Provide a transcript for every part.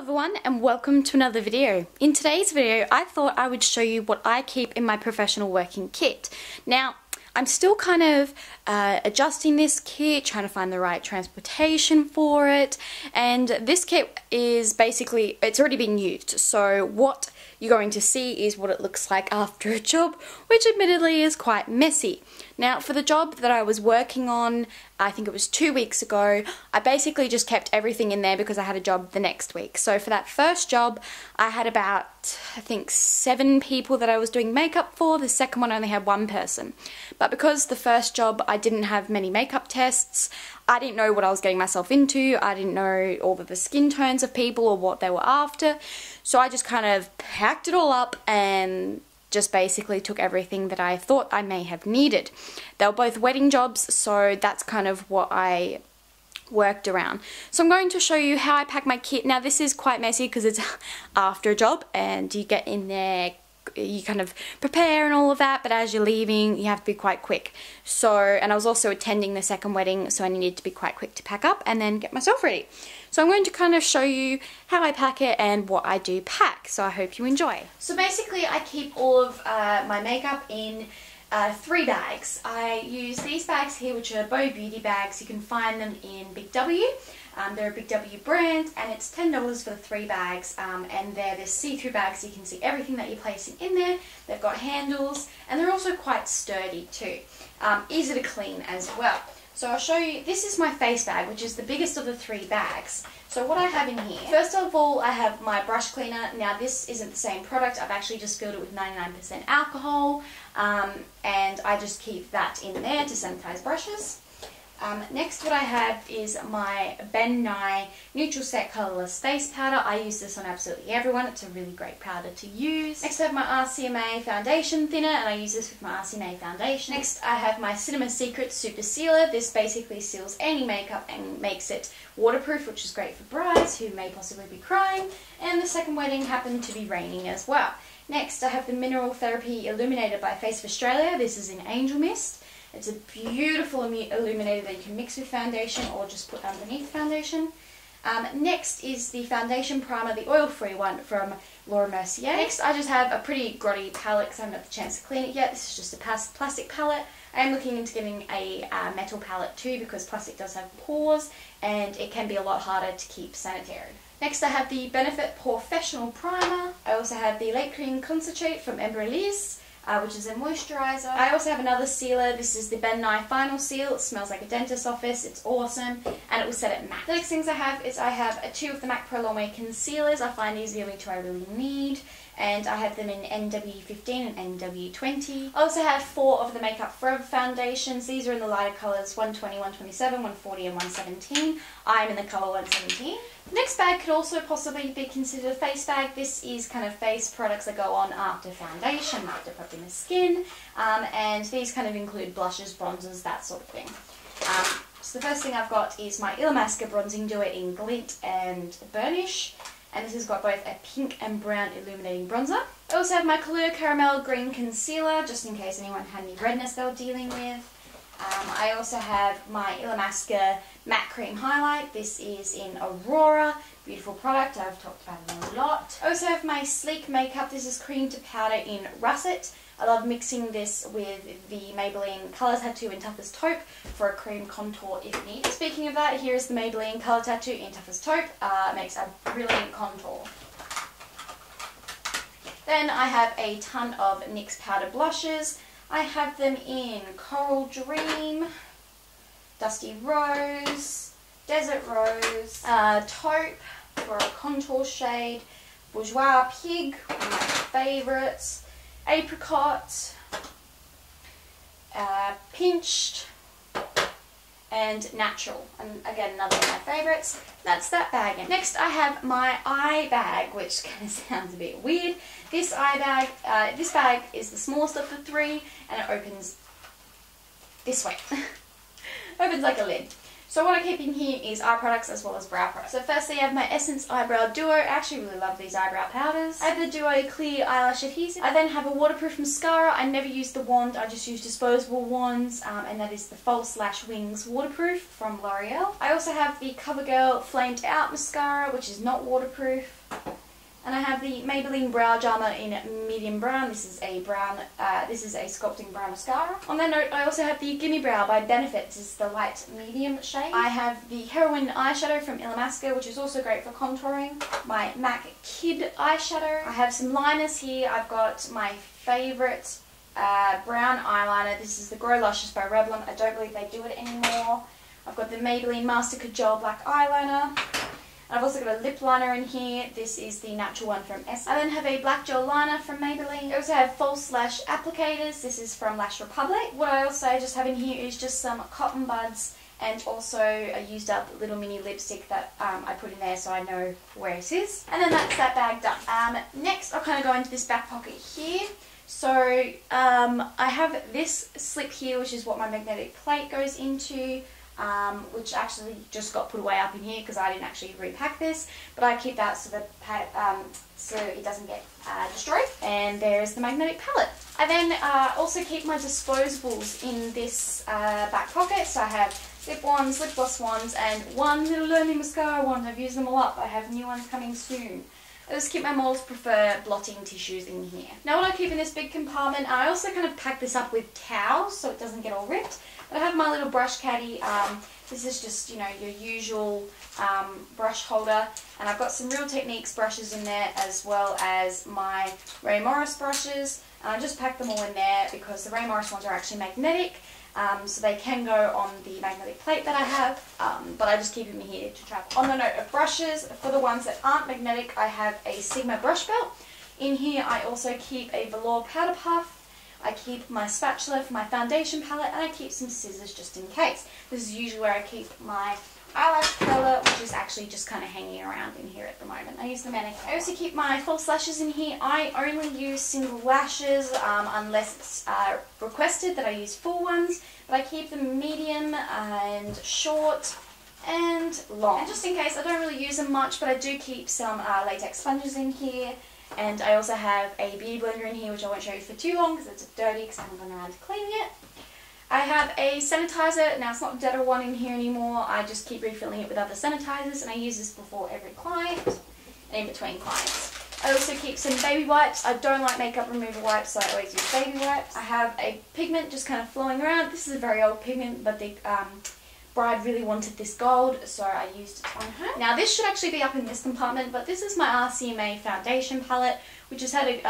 everyone and welcome to another video. In today's video I thought I would show you what I keep in my professional working kit. Now I'm still kind of adjusting this kit, trying to find the right transportation for it, and this kit is basically, it's already been used, so what you're going to see is what it looks like after a job, which admittedly is quite messy. Now for the job that I was working on, I think it was 2 weeks ago, I basically just kept everything in there because I had a job the next week. So for that first job, I had about, I think 7 people that I was doing makeup for. The second one only had 1 person. But because the first job I didn't have many makeup tests, I didn't know what I was getting myself into, I didn't know all of the skin tones of people or what they were after, so I just kind of packed it all up and just basically took everything that I thought I may have needed. They were both wedding jobs, so that's kind of what I worked around. So I'm going to show you how I pack my kit. Now this is quite messy because it's after a job and you get in there, you kind of prepare and all of that, but as you're leaving you have to be quite quick. So, and I was also attending the second wedding, so I needed to be quite quick to pack up and then get myself ready. So I'm going to kind of show you how I pack it and what I do pack, so I hope you enjoy. So basically I keep all of my makeup in 3 bags. I use these bags here, which are Bow Beauty bags. You can find them in Big W. They're a Big W brand, and it's $10 for the 3 bags, and they're this see-through bags, so you can see everything that you're placing in there. They've got handles, and they're also quite sturdy too. Easy to clean as well. So I'll show you, this is my face bag, which is the biggest of the 3 bags. So what I have in here, first of all I have my brush cleaner. Now this isn't the same product, I've actually just filled it with 99% alcohol, and I just keep that in there to sanitize brushes. Next what I have is my Ben Nye Neutral Set Colourless Face Powder. I use this on absolutely everyone, it's a really great powder to use. Next I have my RCMA Foundation Thinner, and I use this with my RCMA foundation. Next I have my Cinema Secret Super Sealer. This basically seals any makeup and makes it waterproof, which is great for brides who may possibly be crying, and the second wedding happened to be raining as well. Next I have the Mineral Therapy Illuminator by Face of Australia. This is in Angel Mist. It's a beautiful illuminator that you can mix with foundation or just put underneath foundation. Next is the foundation primer, the oil-free one from Laura Mercier. Next I just have a pretty grotty palette because I haven't had the chance to clean it yet. This is just a plastic palette. I am looking into getting a metal palette too, because plastic does have pores and it can be a lot harder to keep sanitary. Next I have the Benefit Professional Primer. I also have the Late Cream Concentrate from Embryolisse, which is a moisturiser. I also have another sealer. This is the Ben Nye Final Seal. It smells like a dentist's office. It's awesome, and it will set it matte. The next things I have 2 of the MAC Pro Longwear concealers. I find these are the only 2 I really need, and I have them in NW15 and NW20. I also have 4 of the Makeup Forever foundations. These are in the lighter colours 120, 127, 140 and 117. I'm in the colour 117. The next bag could also possibly be considered a face bag. This is kind of face products that go on after foundation, after prepping the skin, and these kind of include blushes, bronzers, that sort of thing. So the first thing I've got is my Illamasqua Bronzing Duet in Glint and Burnish, and this has got both a pink and brown illuminating bronzer. I also have my Colour Caramel Green Concealer, just in case anyone had any redness they were dealing with. I also have my Illamasqua Matte Cream Highlight. This is in Aurora. Beautiful product. I've talked about it a lot. I also have my Sleek Makeup. This is cream to powder in Russet. I love mixing this with the Maybelline Colour Tattoo in Toughest Taupe for a cream contour if needed. Speaking of that, here is the Maybelline Colour Tattoo in Toughest Taupe. It makes a brilliant contour. Then I have a ton of NYX powder blushes. I have them in Coral Dream, Dusty Rose, Desert Rose, Taupe for a contour shade, Bourgeois Pig, one of my favourites, Apricot, Pinched, and Natural, and again another one of my favourites. That's that bag. Next I have my eye bag, which kind of sounds a bit weird. This bag is the smallest of the 3, and it opens this way. Opens like a lid. So what I keep in here is eye products as well as brow products. So firstly I have my Essence Eyebrow Duo. I actually really love these eyebrow powders. I have the Duo Clear Eyelash Adhesive. I then have a waterproof mascara. I never use the wand, I just use disposable wands, and that is the False Lash Wings Waterproof from L'Oreal. I also have the CoverGirl Flamed Out Mascara, which is not waterproof. And I have the Maybelline Brow Charmer in medium brown. This is a sculpting brown mascara. On that note, I also have the Gimme Brow by Benefit. This is the light medium shade. I have the Heroin eyeshadow from Illamasqua, which is also great for contouring. My MAC Kid eyeshadow. I have some liners here. I've got my favourite brown eyeliner. This is the Grow Luscious by Revlon. I don't believe they do it anymore. I've got the Maybelline Master Kajal Black Eyeliner. I've also got a lip liner in here. This is the natural one from Essence. I then have a black gel liner from Maybelline. I also have false lash applicators. This is from Lash Republic. What I also just have in here is just some cotton buds and also a used up little mini lipstick that I put in there so I know where it is. And then that's that bag done. Next I'll kind of go into this back pocket here. So I have this slip here, which is what my magnetic plate goes into. Which actually just got put away up in here because I didn't actually repack this, but I keep that so it doesn't get destroyed. And there's the magnetic palette. I then also keep my disposables in this back pocket. So I have lip wands, lip gloss wands, and one little Learning mascara wand. I've used them all up. I have new ones coming soon. I just keep my Moles Prefer blotting tissues in here. Now what I keep in this big compartment, I also kind of pack this up with towels so it doesn't get all ripped. But I have my little brush caddy. This is just, you know, your usual brush holder. And I've got some Real Techniques brushes in there as well as my Ray Morris brushes. And I just pack them all in there because the Ray Morris ones are actually magnetic. So they can go on the magnetic plate that I have, but I just keep them here to travel. On the note of brushes, for the ones that aren't magnetic, I have a Sigma brush belt. In here I also keep a velour powder puff. I keep my spatula for my foundation palette, and I keep some scissors just in case. This is usually where I keep my eyelash curler, which is actually just kind of hanging around in here at the moment. I use the mannequin. I also keep my false lashes in here. I only use single lashes unless it's requested that I use full ones, but I keep them medium and short and long. And just in case, I don't really use them much, but I do keep some latex sponges in here. And I also have a beauty blender in here, which I won't show you for too long because it's dirty because I haven't gone around to cleaning it. I have a sanitizer. Now it's not a Dettol one in here anymore. I just keep refilling it with other sanitizers, and I use this before every client and in between clients. I also keep some baby wipes. I don't like makeup remover wipes, so I always use baby wipes. I have a pigment just kind of flowing around. This is a very old pigment, but the bride really wanted this gold, so I used it on her. Now this should actually be up in this compartment, but this is my RCMA foundation palette, which has had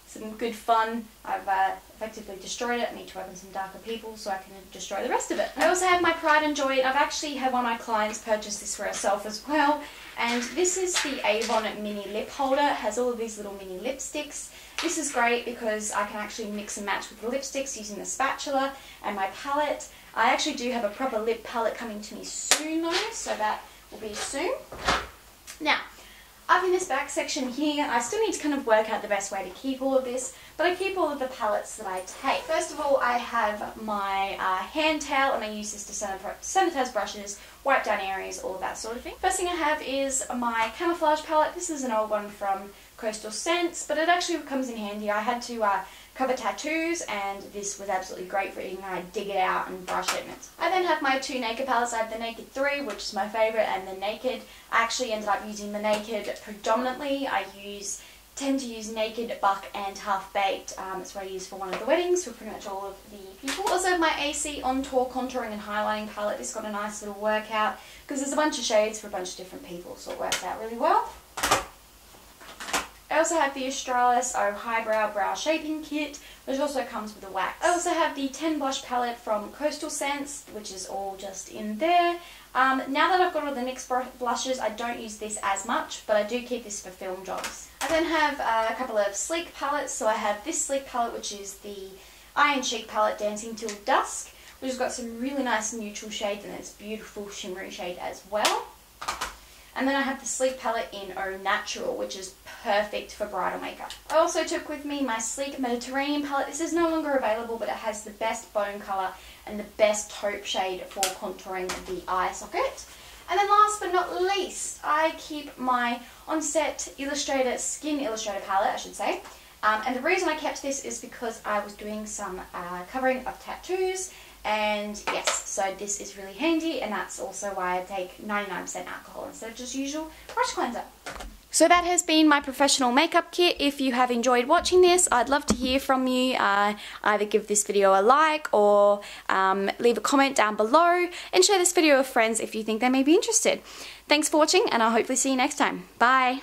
some good fun. I've effectively destroyed it. I need to work on some darker people so I can destroy the rest of it. I also have my Pride and Joy. I've actually had one of my clients purchase this for herself as well, and this is the Avon mini lip holder. It has all of these little mini lipsticks. This is great because I can actually mix and match with the lipsticks using the spatula and my palette. I actually do have a proper lip palette coming to me soon though, so that will be soon. Now, up in this back section here, I still need to kind of work out the best way to keep all of this, but I keep all of the palettes that I take. First of all, I have my hand towel, and I use this to sanitize brushes, wipe down areas, all of that sort of thing. First thing I have is my camouflage palette. This is an old one from Coastal Scents, but it actually comes in handy. I had to cover tattoos, and this was absolutely great for it. I dig it out and brush it. I then have my two Naked palettes. I have the Naked 3, which is my favourite, and the Naked. I actually ended up using the Naked predominantly. I tend to use Naked, Buck, and Half Baked. That's what I use for one of the weddings for pretty much all of the people. Also have my AC On Tour Contouring and Highlighting palette. This got a nice little workout because there's a bunch of shades for a bunch of different people, so it works out really well. I also have the Australis Highbrow Brow Shaping Kit, which also comes with a wax. I also have the 10 blush palette from Coastal Scents, which is all just in there. Now that I've got all the NYX blushes, I don't use this as much, but I do keep this for film jobs. I then have a couple of sleek palettes. So I have this sleek palette, which is the Iron Chic palette Dancing Till Dusk, which has got some really nice neutral shades and it's beautiful shimmery shade as well. And then I have the Sleek palette in Au Natural, which is perfect for bridal makeup. I also took with me my Sleek Mediterranean palette. This is no longer available, but it has the best bone colour and the best taupe shade for contouring the eye socket. And then last but not least, I keep my Onset Illustrator Skin Illustrator palette, I should say. And the reason I kept this is because I was doing some covering of tattoos, and yes, so this is really handy, and that's also why I take 99% alcohol instead of just usual brush cleanser. So that has been my professional makeup kit. If you have enjoyed watching this, I'd love to hear from you. Either give this video a like or leave a comment down below, and share this video with friends if you think they may be interested. Thanks for watching, and I'll hopefully see you next time. Bye!